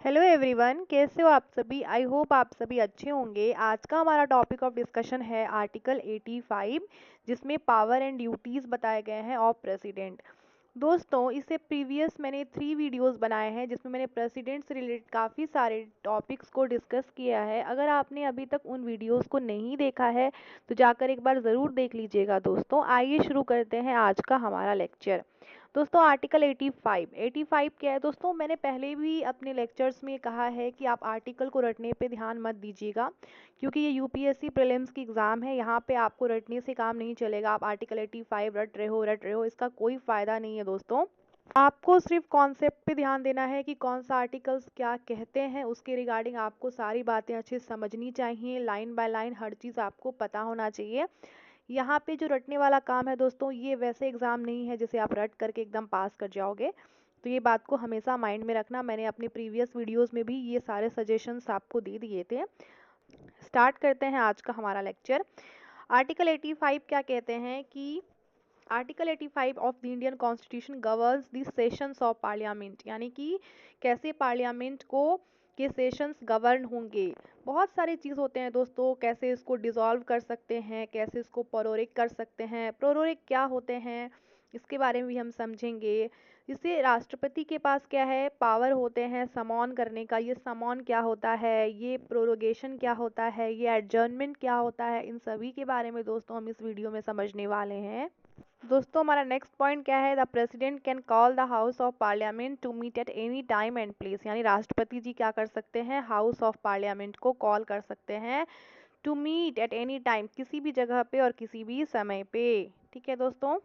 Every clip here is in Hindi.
हेलो एवरीवन, कैसे हो आप सभी। आई होप आप सभी अच्छे होंगे। आज का हमारा टॉपिक ऑफ डिस्कशन है आर्टिकल 85, जिसमें पावर एंड ड्यूटीज़ बताए गए हैं ऑफ प्रेसिडेंट। दोस्तों, इससे प्रीवियस मैंने 3 वीडियोस बनाए हैं जिसमें मैंने प्रेसिडेंट से रिलेटेड काफ़ी सारे टॉपिक्स को डिस्कस किया है। अगर आपने अभी तक उन वीडियोस को नहीं देखा है तो जाकर एक बार ज़रूर देख लीजिएगा। दोस्तों, आइए शुरू करते हैं आज का हमारा लेक्चर। दोस्तों, आर्टिकल 85 क्या है दोस्तों। मैंने पहले भी अपने लेक्चर्स में कहा है कि आप आर्टिकल को रटने पे ध्यान मत दीजिएगा, क्योंकि ये यूपीएससी प्रीलिम्स की एग्ज़ाम है। यहाँ पे आपको रटने से काम नहीं चलेगा। आप आर्टिकल 85 रट रहे हो, इसका कोई फ़ायदा नहीं है दोस्तों। आपको सिर्फ कॉन्सेप्ट पे ध्यान देना है कि कौन सा आर्टिकल्स क्या कहते हैं, उसके रिगार्डिंग आपको सारी बातें अच्छे से समझनी चाहिए। लाइन बाय लाइन हर चीज़ आपको पता होना चाहिए। यहाँ पे जो रटने वाला काम है दोस्तों, ये वैसे एग्ज़ाम नहीं है जिसे आप रट करके एकदम पास कर जाओगे। तो ये बात को हमेशा माइंड में रखना। मैंने अपने प्रीवियस वीडियोस में भी ये सारे सजेशंस आपको दे दिए थे। स्टार्ट करते हैं आज का हमारा लेक्चर। आर्टिकल 85 क्या कहते हैं कि article 85 of the Indian constitution governs the sessions of parliament, यानी कि कैसे पार्लियामेंट को के सेशंस गवर्न होंगे। बहुत सारी चीज़ होते हैं दोस्तों, कैसे इसको डिसॉल्व कर सकते हैं, कैसे इसको प्रोरोग कर सकते हैं। प्रोरोग क्या होते हैं इसके बारे में भी हम समझेंगे। इससे राष्ट्रपति के पास क्या है, पावर होते हैं समॉन करने का। ये समॉन क्या होता है, ये प्रोरोगेशन क्या होता है, ये एडजर्नमेंट क्या होता है, इन सभी के बारे में दोस्तों हम इस वीडियो में समझने वाले हैं। दोस्तों, हमारा नेक्स्ट पॉइंट क्या है, the president can call the house of parliament to meet at any time and place, यानी राष्ट्रपति जी क्या कर सकते हैं, हाउस ऑफ पार्लियामेंट को कॉल कर सकते हैं to meet at any time, किसी भी जगह पे और किसी भी समय पे। ठीक है दोस्तों।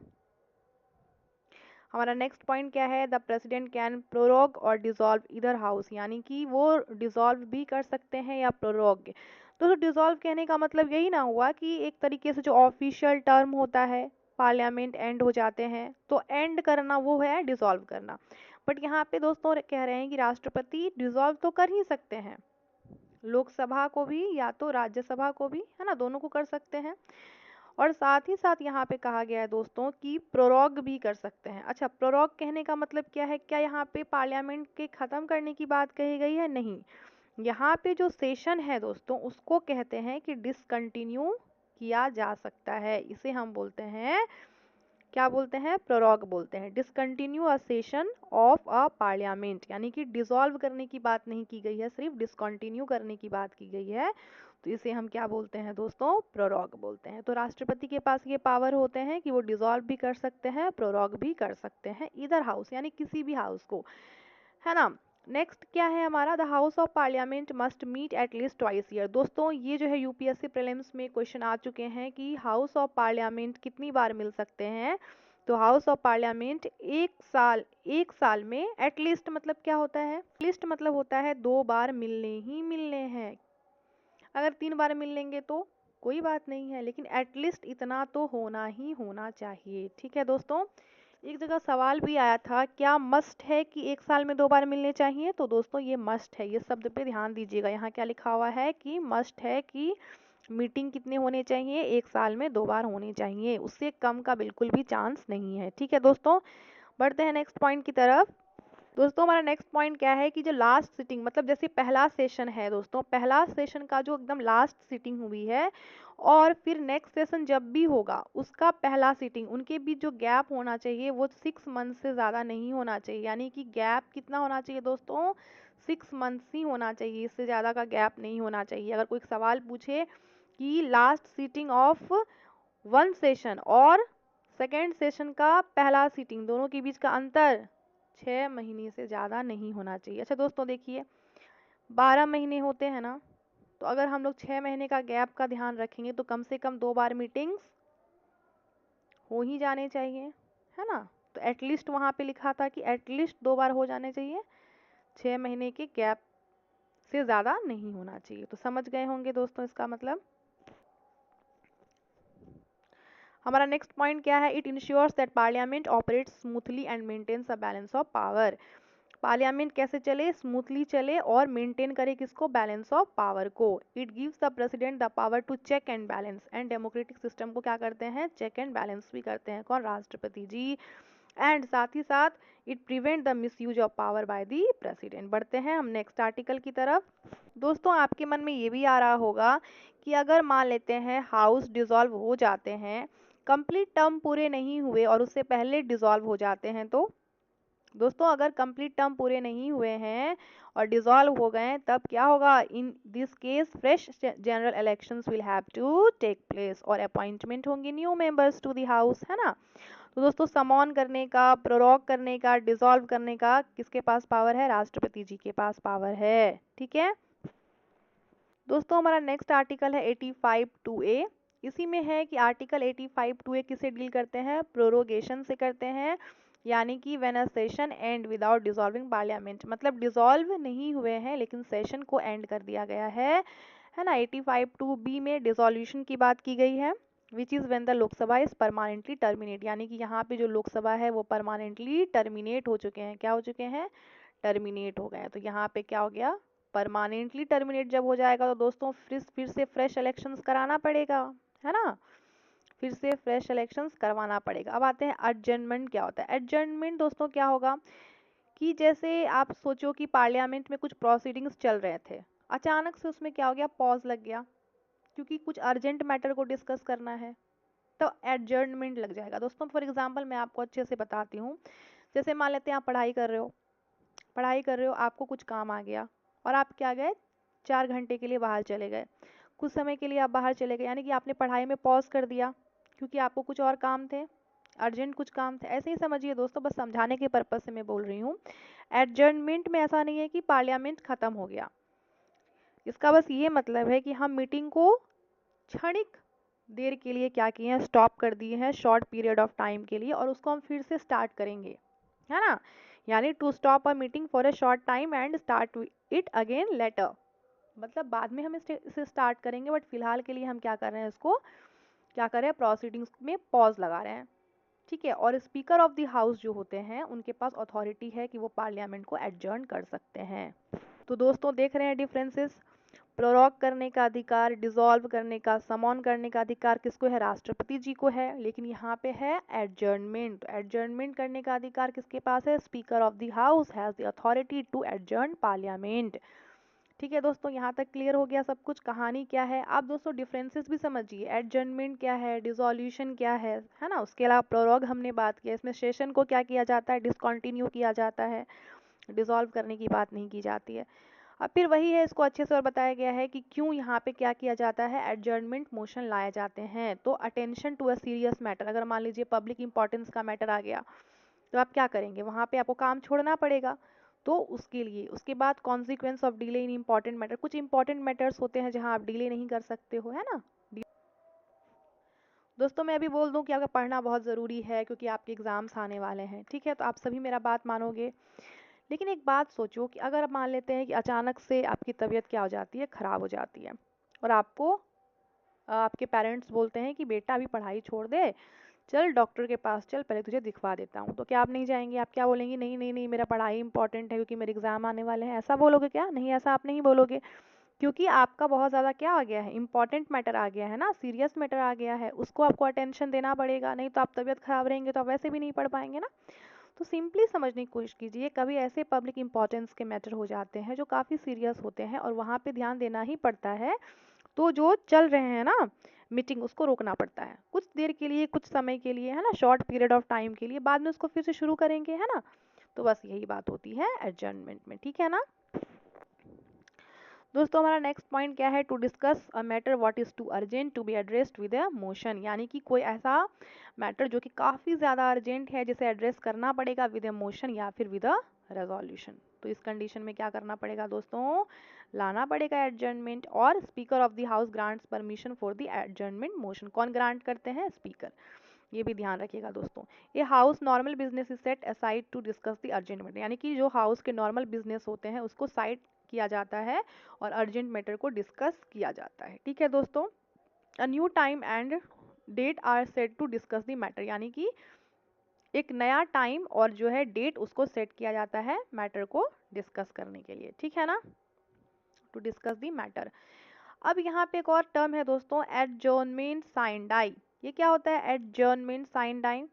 हमारा नेक्स्ट पॉइंट क्या है, द प्रेसिडेंट कैन प्रोरोग और डिसॉल्व इधर हाउस, यानी कि वो डिसॉल्व भी कर सकते हैं या प्रोरोग। दोस्तों, डिसॉल्व कहने का मतलब यही ना हुआ कि एक तरीके से जो ऑफिशियल टर्म होता है, पार्लियामेंट एंड हो जाते हैं तो एंड करना वो है डिसॉल्व करना। बट यहाँ पे दोस्तों कह रहे हैं कि राष्ट्रपति डिसॉल्व तो कर ही सकते हैं, लोकसभा को भी या तो राज्यसभा को भी, है ना, दोनों को कर सकते हैं। और साथ ही साथ यहाँ पे कहा गया है दोस्तों कि प्रोरोग भी कर सकते हैं। अच्छा, प्रोरोग कहने का मतलब क्या है, क्या यहाँ पे पार्लियामेंट के ख़त्म करने की बात कही गई है? नहीं, यहाँ पे जो सेशन है दोस्तों उसको कहते हैं कि डिसकंटिन्यू किया जा सकता है। इसे हम बोलते हैं, क्या बोलते हैं, प्रोरोग बोलते हैं। Discontinue a session of a parliament, यानी कि डिसॉल्व करने की बात नहीं की गई है, सिर्फ डिसकंटिन्यू करने की बात की गई है। तो इसे हम क्या बोलते हैं दोस्तों, प्रोरोग बोलते हैं। तो राष्ट्रपति के पास ये पावर होते हैं कि वो डिसॉल्व भी कर सकते हैं, प्रोरोग भी कर सकते हैं, इधर हाउस यानी किसी भी हाउस को, है ना। नेक्स्ट क्या है हमारा, the house of parliament must meet at least twice year. दोस्तों, ये जो है यूपीएससी प्रीलिम्स में क्वेश्चन आ चुके हैं कि हाउस ऑफ पार्लियामेंट कितनी बार मिल सकते हैं। तो हाउस ऑफ पार्लियामेंट एक साल में एटलीस्ट मतलब क्या होता है, लिस्ट मतलब होता है 2 बार मिलने ही मिलने हैं। अगर 3 बार मिल लेंगे तो कोई बात नहीं है, लेकिन एटलीस्ट इतना तो होना ही होना चाहिए। ठीक है दोस्तों। एक जगह सवाल भी आया था, क्या मस्ट है कि 1 साल में 2 बार मिलने चाहिए। तो दोस्तों ये मस्ट है, ये शब्द पे ध्यान दीजिएगा। यहाँ क्या लिखा हुआ है कि मस्ट है कि मीटिंग कितने होने चाहिए, 1 साल में 2 बार होने चाहिए, उससे कम का बिल्कुल भी चांस नहीं है। ठीक है दोस्तों, बढ़ते हैं नेक्स्ट पॉइंट की तरफ। दोस्तों, हमारा नेक्स्ट पॉइंट क्या है कि जो लास्ट सिटिंग, मतलब जैसे पहला सेशन है दोस्तों, पहला सेशन का जो एकदम लास्ट सिटिंग हुई है और फिर नेक्स्ट सेशन जब भी होगा उसका पहला सिटिंग, उनके बीच जो गैप होना चाहिए वो 6 मंथ से ज़्यादा नहीं होना चाहिए। यानी कि गैप कितना होना चाहिए दोस्तों, 6 मंथ्स ही होना चाहिए, इससे ज़्यादा का गैप नहीं होना चाहिए। अगर कोई सवाल पूछे कि last sitting of one session और सेकेंड सेशन का पहला सीटिंग, दोनों के बीच का अंतर 6 महीने से ज़्यादा नहीं होना चाहिए। अच्छा दोस्तों, देखिए 12 महीने होते हैं ना, तो अगर हम लोग 6 महीने का गैप का ध्यान रखेंगे तो कम से कम 2 बार मीटिंग्स हो ही जाने चाहिए, है ना। तो एटलीस्ट वहाँ पे लिखा था कि एटलीस्ट 2 बार हो जाने चाहिए, 6 महीने के गैप से ज़्यादा नहीं होना चाहिए। तो समझ गए होंगे दोस्तों इसका मतलब। हमारा नेक्स्ट पॉइंट क्या है, it ensures that parliament operates smoothly and maintains a balance of power. Parliament कैसे चले, स्मूथली चले और मेंटेन करे किसको, बैलेंस ऑफ पावर को। It gives the president the power to check and balance, and democratic system को क्या करते हैं, चेक एंड बैलेंस भी करते हैं, कौन, राष्ट्रपति जी। एंड साथ ही साथ it prevent the misuse of power by the president. बढ़ते हैं हम नेक्स्ट आर्टिकल की तरफ। दोस्तों आपके मन में ये भी आ रहा होगा कि अगर मान लेते हैं हाउस डिसॉल्व हो जाते हैं, कंप्लीट टर्म पूरे नहीं हुए और उससे पहले डिसॉल्व हो जाते हैं, तो दोस्तों अगर कंप्लीट टर्म पूरे नहीं हुए हैं और डिसॉल्व हो गए तब क्या होगा? In this case fresh general elections will have to take place और अपॉइंटमेंट होंगे new members to the house, है ना। तो दोस्तों समॉन करने का, प्रोरोग करने का, डिसॉल्व करने का किसके पास पावर है? राष्ट्रपति जी के पास पावर है। ठीक है दोस्तों, हमारा नेक्स्ट आर्टिकल है 85(2)(a)। इसी में है कि आर्टिकल 85(2)(a) किसे डील करते हैं? प्रोरोगेशन से करते हैं, यानी कि when a session and without dissolving parliament, मतलब डिसॉल्व नहीं हुए हैं लेकिन सेशन को एंड कर दिया गया है ना। 85(2)(b) में डिसॉल्यूशन की बात की गई है, which is when the Lok Sabha is permanently terminate, यानी कि यहाँ पे जो लोकसभा है वो परमानेंटली टर्मिनेट हो चुके हैं। क्या हो चुके हैं? टर्मिनेट हो गए हैं। तो यहाँ पे क्या हो गया? परमानेंटली टर्मिनेट जब हो जाएगा तो दोस्तों फिर से फ्रेश इलेक्शंस कराना पड़ेगा, है ना। फिर से फ्रेश इलेक्शंस करवाना पड़ेगा। अब आते हैं एडजर्नमेंट क्या होता है। एडजर्नमेंट दोस्तों क्या होगा कि जैसे आप सोचो कि पार्लियामेंट में कुछ प्रोसीडिंग्स चल रहे थे, अचानक से उसमें क्या हो गया? पॉज लग गया, क्योंकि कुछ अर्जेंट मैटर को डिस्कस करना है, तो एडजर्नमेंट लग जाएगा। दोस्तों फॉर एग्जांपल मैं आपको अच्छे से बताती हूँ। जैसे मान लेते हैं आप पढ़ाई कर रहे हो, आपको कुछ काम आ गया और आप क्या गए? 4 घंटे के लिए बाहर चले गए। कुछ समय के लिए आप बाहर चले गए, यानी कि आपने पढ़ाई में पॉज कर दिया क्योंकि आपको कुछ और काम थे, अर्जेंट कुछ काम थे। ऐसे ही समझिए दोस्तों, बस समझाने के पर्पज से मैं बोल रही हूँ। एडजर्नमेंट में ऐसा नहीं है कि पार्लियामेंट खत्म हो गया, इसका बस ये मतलब है कि हम मीटिंग को क्षणिक देर के लिए क्या किए हैं? स्टॉप कर दिए हैं, शॉर्ट पीरियड ऑफ टाइम के लिए, और उसको हम फिर से स्टार्ट करेंगे, है ना। यानी to stop a meeting for a short time and start it again later, मतलब बाद में हम इसे स्टार्ट करेंगे, बट फिलहाल के लिए हम क्या कर रहे हैं? इसको क्या कर रहे हैं? प्रोसीडिंग्स में पॉज लगा रहे हैं। ठीक है, और स्पीकर ऑफ द हाउस जो होते हैं उनके पास अथॉरिटी है कि वो पार्लियामेंट को एडजर्न कर सकते हैं। तो दोस्तों देख रहे हैं डिफरेंसेस। प्रोरोग करने का अधिकार, डिसॉल्व करने का, समॉन करने का अधिकार किसको है? राष्ट्रपति जी को है, लेकिन यहाँ पे है एडजर्नमेंट। एडजर्नमेंट करने का अधिकार किसके पास है? Speaker of the house has the authority to adjourn parliament. ठीक है दोस्तों, यहाँ तक क्लियर हो गया सब कुछ, कहानी क्या है। आप दोस्तों डिफरेंसेस भी समझिए, एडजर्नमेंट क्या है, डिसॉल्यूशन क्या है ना। उसके अलावा प्रोरोग हमने बात किया, इसमें सेशन को क्या किया जाता है? डिसकंटिन्यू किया जाता है, डिसॉल्व करने की बात नहीं की जाती है। अब फिर वही है, इसको अच्छे से और बताया गया है कि क्यों यहाँ पे क्या किया जाता है? एडजर्नमेंट मोशन लाए जाते हैं। तो attention to a serious matter, अगर मान लीजिए पब्लिक इंपॉर्टेंस का मैटर आ गया तो आप क्या करेंगे? वहाँ पे आपको काम छोड़ना पड़ेगा, तो उसके लिए उसके बाद consequence of delay in important matter, कुछ इंपॉर्टेंट मैटर्स होते हैं जहाँ आप डिले नहीं कर सकते हो, है ना। दोस्तों मैं अभी बोल दूं कि आपका पढ़ना बहुत ज़रूरी है क्योंकि आपके एग्ज़ाम्स आने वाले हैं। ठीक है, तो आप सभी मेरा बात मानोगे। लेकिन एक बात सोचो कि अगर मान लेते हैं कि अचानक से आपकी तबीयत क्या हो जाती है? ख़राब हो जाती है, और आपको आपके पेरेंट्स बोलते हैं कि बेटा अभी पढ़ाई छोड़ दे, चल डॉक्टर के पास चल, पहले तुझे दिखवा देता हूँ। तो क्या आप नहीं जाएंगे? आप क्या बोलेंगे? नहीं नहीं नहीं, मेरा पढ़ाई इंपॉर्टेंट है क्योंकि मेरे एग्जाम आने वाले हैं, ऐसा बोलोगे क्या? नहीं, ऐसा आप नहीं बोलोगे, क्योंकि आपका बहुत ज़्यादा क्या आ गया है? इंपॉर्टेंट मैटर आ गया है ना, सीरियस मैटर आ गया है, उसको आपको अटेंशन देना पड़ेगा। नहीं तो आप तबीयत खराब रहेंगे तो आप वैसे भी नहीं पढ़ पाएंगे ना। तो सिंपली समझने की कोशिश कीजिए, कभी ऐसे पब्लिक इंपॉर्टेंस के मैटर हो जाते हैं जो काफ़ी सीरियस होते हैं और वहाँ पे ध्यान देना ही पड़ता है। तो जो चल रहे हैं ना मीटिंग, उसको रोकना पड़ता है कुछ देर के लिए, कुछ समय के लिए, है ना, शॉर्ट पीरियड ऑफ टाइम के लिए, बाद में उसको फिर से शुरू करेंगे, है ना। तो बस यही बात होती है एडजर्नमेंट में। ठीक है ना दोस्तों, हमारा नेक्स्ट पॉइंट क्या है? To discuss a matter what is too urgent to be addressed with a motion, यानी कि कोई ऐसा मैटर जो कि काफ़ी ज़्यादा अर्जेंट है जिसे एड्रेस करना पड़ेगा विद अ मोशन या फिर विद अ रेजोल्यूशन। तो इस कंडीशन में क्या करना पड़ेगा दोस्तों? लाना पड़ेगा एडजर्नमेंट, और speaker of the house grants permission for the adjournment motion. कौन ग्रांट करते हैं? स्पीकर। ये भी ध्यान रखिएगा दोस्तों। ये house normal business is set aside to discuss the urgent matter, यानी कि जो हाउस के नॉर्मल बिजनेस होते हैं उसको साइड किया जाता है और अर्जेंट मैटर को डिस्कस किया जाता है। ठीक है दोस्तों, a new time and date are set to discuss the matter, यानी कि एक नया टाइम और जो है डेट उसको सेट किया जाता है मैटर को डिस्कस करने के लिए। ठीक है ना, टू डिस्कस द मैटर। अब यहाँ पे एक और टर्म है दोस्तों, एडजर्नमेंट साइन डाई। ये क्या होता है? एडजर्नमेंट साइन डाई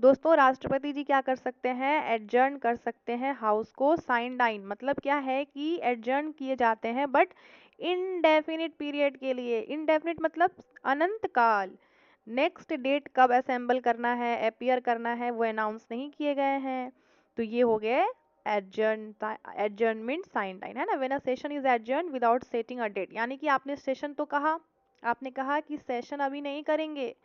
दोस्तों राष्ट्रपति जी क्या कर सकते हैं, एडजर्न कर सकते हैं हाउस को, साइन डाइन मतलब क्या है कि एडजर्न किए जाते हैं बट इनडेफिनिट पीरियड के लिए। इनडेफिनिट मतलब अनंत काल। नेक्स्ट डेट कब असेंबल करना है, अपीयर करना है, वो अनाउंस नहीं किए गए हैं। तो ये हो गए एडजर्नमेंट साइन डाइन, है ना। When a session is adjourn without setting a date, यानी कि आपने सेशन तो कहा, आपने कहा कि सेशन अभी नहीं करेंगे,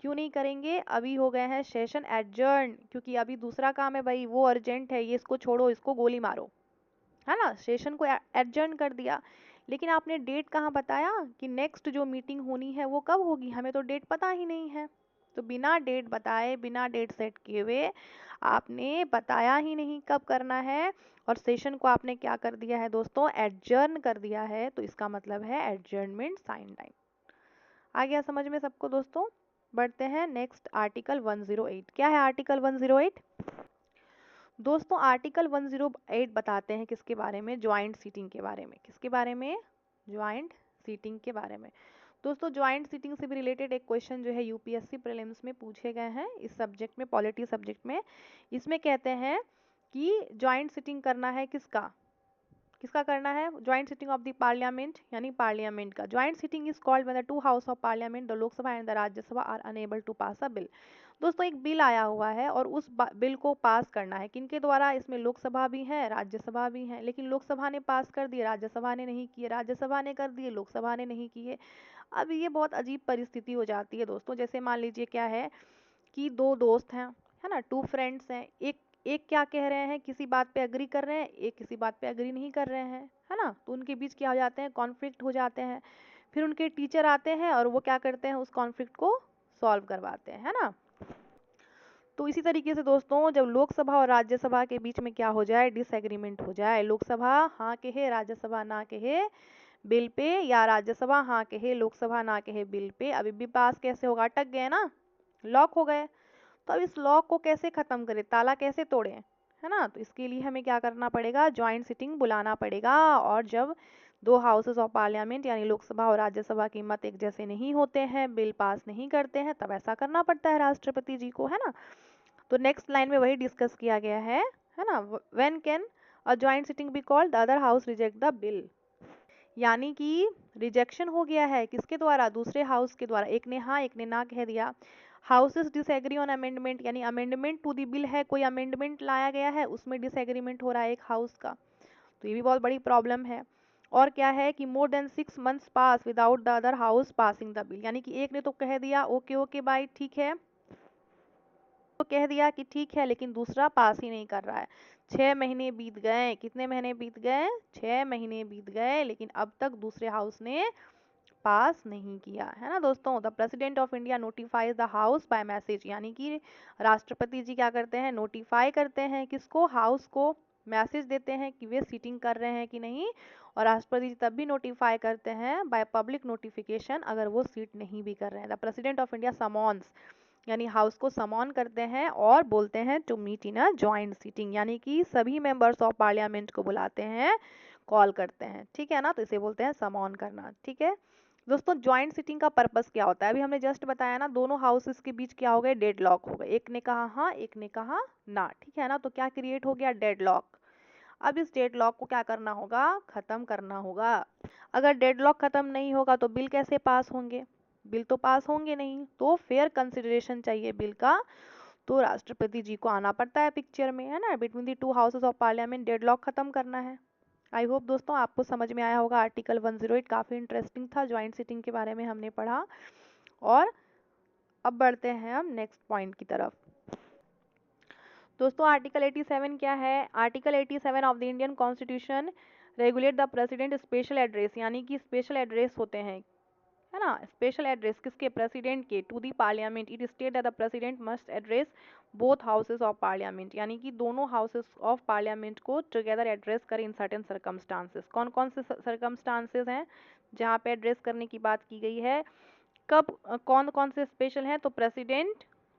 क्यों नहीं करेंगे, अभी हो गए हैं सेशन एडजर्न, क्योंकि अभी दूसरा काम है भाई, वो अर्जेंट है, ये इसको छोड़ो, इसको गोली मारो, है ना। सेशन को एडजर्न कर दिया, लेकिन आपने डेट कहाँ बताया कि नेक्स्ट जो मीटिंग होनी है वो कब होगी, हमें तो डेट पता ही नहीं है। तो बिना डेट बताए, बिना डेट सेट किए हुए आपने बताया ही नहीं कब करना है, और सेशन को आपने क्या कर दिया है दोस्तों, एडजर्न कर दिया है, तो इसका मतलब है एडजर्नमेंट साइन डाइन। आ गया समझ में सबको दोस्तों। बढ़ते हैं नेक्स्ट, आर्टिकल 108। क्या है आर्टिकल 108 दोस्तों? आर्टिकल 108 बताते हैं किसके बारे में, ज्वाइंट सीटिंग के बारे में। किसके बारे में? ज्वाइंट सीटिंग के बारे में। दोस्तों ज्वाइंट सीटिंग से भी रिलेटेड एक क्वेश्चन जो है यूपीएससी प्रीलिम्स में पूछे गए हैं इस सब्जेक्ट में, पॉलिटी सब्जेक्ट में। इसमें कहते हैं कि ज्वाइंट सीटिंग करना है किसका, किसका करना है, joint sitting of the parliament, यानी पार्लियामेंट का। Joint sitting is called when the two house of parliament, the Lok Sabha and the Rajya Sabha are unable to pass a bill. दोस्तों एक बिल आया हुआ है और उस बिल को पास करना है किनके द्वारा, इसमें लोकसभा भी है, राज्यसभा भी है, लेकिन लोकसभा ने पास कर दिए, राज्यसभा ने नहीं किए, राज्यसभा ने कर दिए, लोकसभा ने नहीं किए। अब ये बहुत अजीब परिस्थिति हो जाती है दोस्तों। जैसे मान लीजिए क्या है कि दो दोस्त हैं, है ना, टू फ्रेंड्स हैं, एक एक क्या कह रहे हैं, किसी बात पे अग्री कर रहे हैं, एक किसी बात पे अग्री नहीं कर रहे हैं, है ना। तो उनके बीच क्या हो जाते हैं, कॉन्फ्लिक्ट हो जाते हैं। फिर उनके टीचर आते हैं और वो क्या करते हैं, उस कॉन्फ्लिक्ट को सॉल्व करवाते हैं, है ना। तो इसी तरीके से दोस्तों जब लोकसभा और राज्यसभा के बीच में क्या हो जाए, डिसएग्रीमेंट हो जाए, लोकसभा हाँ कहे, राज्यसभा ना कहे बिल पे, या राज्यसभा हाँ कहे, लोकसभा ना कहे बिल पे, अभी भी पास कैसे होगा, अटक गए ना, लॉक हो गए। तो अब इस लॉक को कैसे खत्म करें, ताला कैसे तोड़ें, है ना। तो इसके लिए हमें क्या करना पड़ेगा, ज्वाइंट सिटिंग बुलाना पड़ेगा। और जब दो हाउसेस ऑफ पार्लियामेंट यानी लोकसभा और राज्यसभा के मत एक जैसे नहीं होते हैं, बिल पास नहीं करते हैं, तब ऐसा करना पड़ता है राष्ट्रपति जी को, है ना। तो नेक्स्ट लाइन में वही डिस्कस किया गया है ना। When can a joint sitting be called, the other house reject the bill, यानी कि रिजेक्शन हो गया है किसके द्वारा, दूसरे हाउस के द्वारा, एक ने हाँ एक ने ना कह दिया। हाउसेस डिसएग्री ऑन अमेंडमेंट, यानी अमेंडमेंट टू द बिल है, कोई अमेंडमेंट लाया गया है, उसमें डिसएग्रीमेंट हो रहा है एक हाउस का, तो ये भी बहुत बड़ी प्रॉब्लम है। और क्या है कि more than 6 months pass without the other house passing the bill, यानी कि एक ने तो कह दिया ओके ओके बाय ठीक है, तो कह दिया कि ठीक है, लेकिन दूसरा पास ही नहीं कर रहा है। 6 महीने बीत गए, कितने महीने बीत गए, 6 महीने बीत गए, लेकिन अब तक दूसरे हाउस ने पास नहीं किया, है ना दोस्तों। The president of India notifies the house by message, यानी कि राष्ट्रपति जी क्या करते हैं, नोटिफाई करते हैं किसको, हाउस को, मैसेज देते हैं कि वे सीटिंग कर रहे हैं कि नहीं। और राष्ट्रपति जी तब भी नोटिफाई करते हैं बाय पब्लिक नोटिफिकेशन अगर वो सीट नहीं भी कर रहे हैं। The president of India summons, यानी हाउस को समॉन करते हैं और बोलते हैं to meet in a joint sitting, यानी कि सभी मेंबर्स ऑफ पार्लियामेंट को बुलाते हैं, कॉल करते हैं, ठीक है ना। तो इसे बोलते हैं समॉन करना, ठीक है दोस्तों। ज्वाइंट सिटिंग का पर्पस क्या होता है, अभी हमने जस्ट बताया ना, दोनों हाउसेस के बीच क्या हो गए, डेड लॉक हो गए, एक ने कहा हाँ एक ने कहा ना, ठीक है ना। तो क्या क्रिएट हो गया, डेड लॉक। अब इस डेड लॉक को क्या करना होगा, खत्म करना होगा। अगर डेड लॉक खत्म नहीं होगा तो बिल कैसे पास होंगे, बिल तो पास होंगे नहीं, तो फेयर कंसिडरेशन चाहिए बिल का, तो राष्ट्रपति जी को आना पड़ता है पिक्चर में, है ना। Between the two houses of parliament deadlock खत्म करना है। आई होप दोस्तों आपको समझ में आया होगा। आर्टिकल 108 काफी इंटरेस्टिंग था, ज्वाइंट सिटिंग के बारे में हमने पढ़ा। और अब बढ़ते हैं हम नेक्स्ट पॉइंट की तरफ। दोस्तों आर्टिकल 87 क्या है, article 87 of the Indian constitution regulate the president special address, यानी कि स्पेशल एड्रेस होते हैं, है ना। स्पेशल एड्रेस किसके, प्रेसिडेंट के, to the parliament. It state that the president must address both houses of parliament, यानी कि दोनों हाउसेस ऑफ पार्लियामेंट को टुगेदर एड्रेस करें इन सर्टेन सर्कमस्टांसेस। कौन कौन से सर्कमस्टांसेस हैं जहाँ पे एड्रेस करने की बात की गई है, कब, कौन कौन से स्पेशल हैं, तो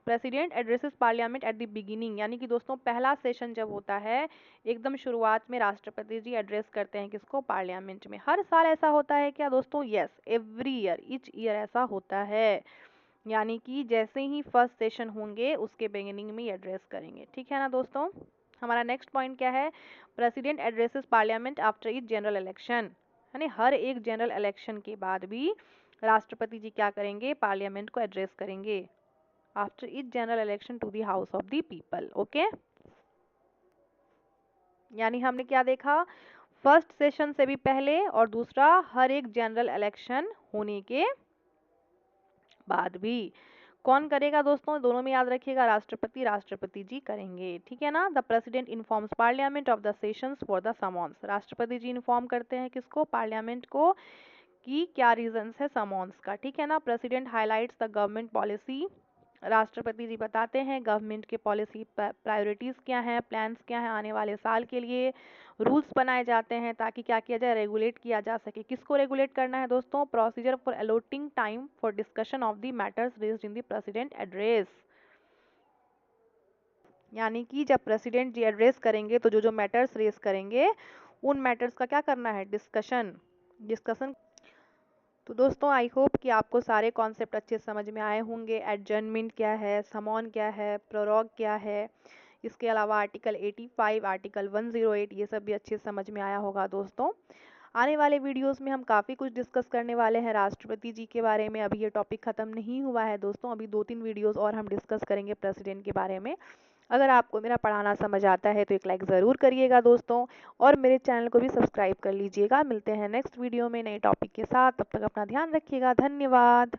president addresses parliament at the beginning, यानी कि दोस्तों पहला सेशन जब होता है एकदम शुरुआत में राष्ट्रपति जी एड्रेस करते हैं किसको, पार्लियामेंट में। हर साल ऐसा होता है क्या दोस्तों, yes every year, each year ऐसा होता है। यानी कि जैसे ही फर्स्ट सेशन होंगे उसके बिगिनिंग में एड्रेस करेंगे, ठीक है ना दोस्तों। हमारा नेक्स्ट पॉइंट क्या है, president addresses parliament after each general election, यानी हर एक जनरल इलेक्शन के बाद भी राष्ट्रपति जी क्या करेंगे, पार्लियामेंट को एड्रेस करेंगे after each general election to the house of the people. Okay, यानी हमने क्या देखा, फर्स्ट सेशन से भी पहले और दूसरा हर एक जनरल इलेक्शन होने के बाद भी। कौन करेगा दोस्तों, दोनों में याद रखिएगा, राष्ट्रपति राष्ट्रपति जी करेंगे, ठीक है ना। The president informs parliament of the sessions for the summons, राष्ट्रपति जी इन्फॉर्म करते हैं किसको, पार्लियामेंट को, कि क्या रीजंस है समन्स का, ठीक है ना। President highlights the government policy, राष्ट्रपति जी बताते हैं गवर्नमेंट के पॉलिसी प्रायोरिटीज क्या हैं, प्लान्स क्या हैं आने वाले साल के लिए। रूल्स बनाए जाते हैं ताकि क्या किया जाए, रेगुलेट किया जा सके। किसको रेगुलेट करना है दोस्तों, procedure for allotting time for discussion of the matters raised in the president address, यानी कि जब प्रेसिडेंट जी एड्रेस करेंगे तो जो जो मैटर्स रेज करेंगे उन मैटर्स का क्या करना है, डिस्कशन डिस्कशन। तो दोस्तों आई होप कि आपको सारे कॉन्सेप्ट अच्छे समझ में आए होंगे। एडजर्नमेंट क्या है, समॉन क्या है, प्रोरोग क्या है, इसके अलावा आर्टिकल 85, आर्टिकल 108, ये सब भी अच्छे से समझ में आया होगा दोस्तों। आने वाले वीडियोस में हम काफ़ी कुछ डिस्कस करने वाले हैं राष्ट्रपति जी के बारे में। अभी ये टॉपिक ख़त्म नहीं हुआ है दोस्तों, अभी 2-3 वीडियोस और हम डिस्कस करेंगे प्रेसिडेंट के बारे में। अगर आपको मेरा पढ़ाना समझ आता है तो एक लाइक ज़रूर करिएगा दोस्तों, और मेरे चैनल को भी सब्सक्राइब कर लीजिएगा। मिलते हैं नेक्स्ट वीडियो में नए टॉपिक के साथ, तब तक अपना ध्यान रखिएगा, धन्यवाद।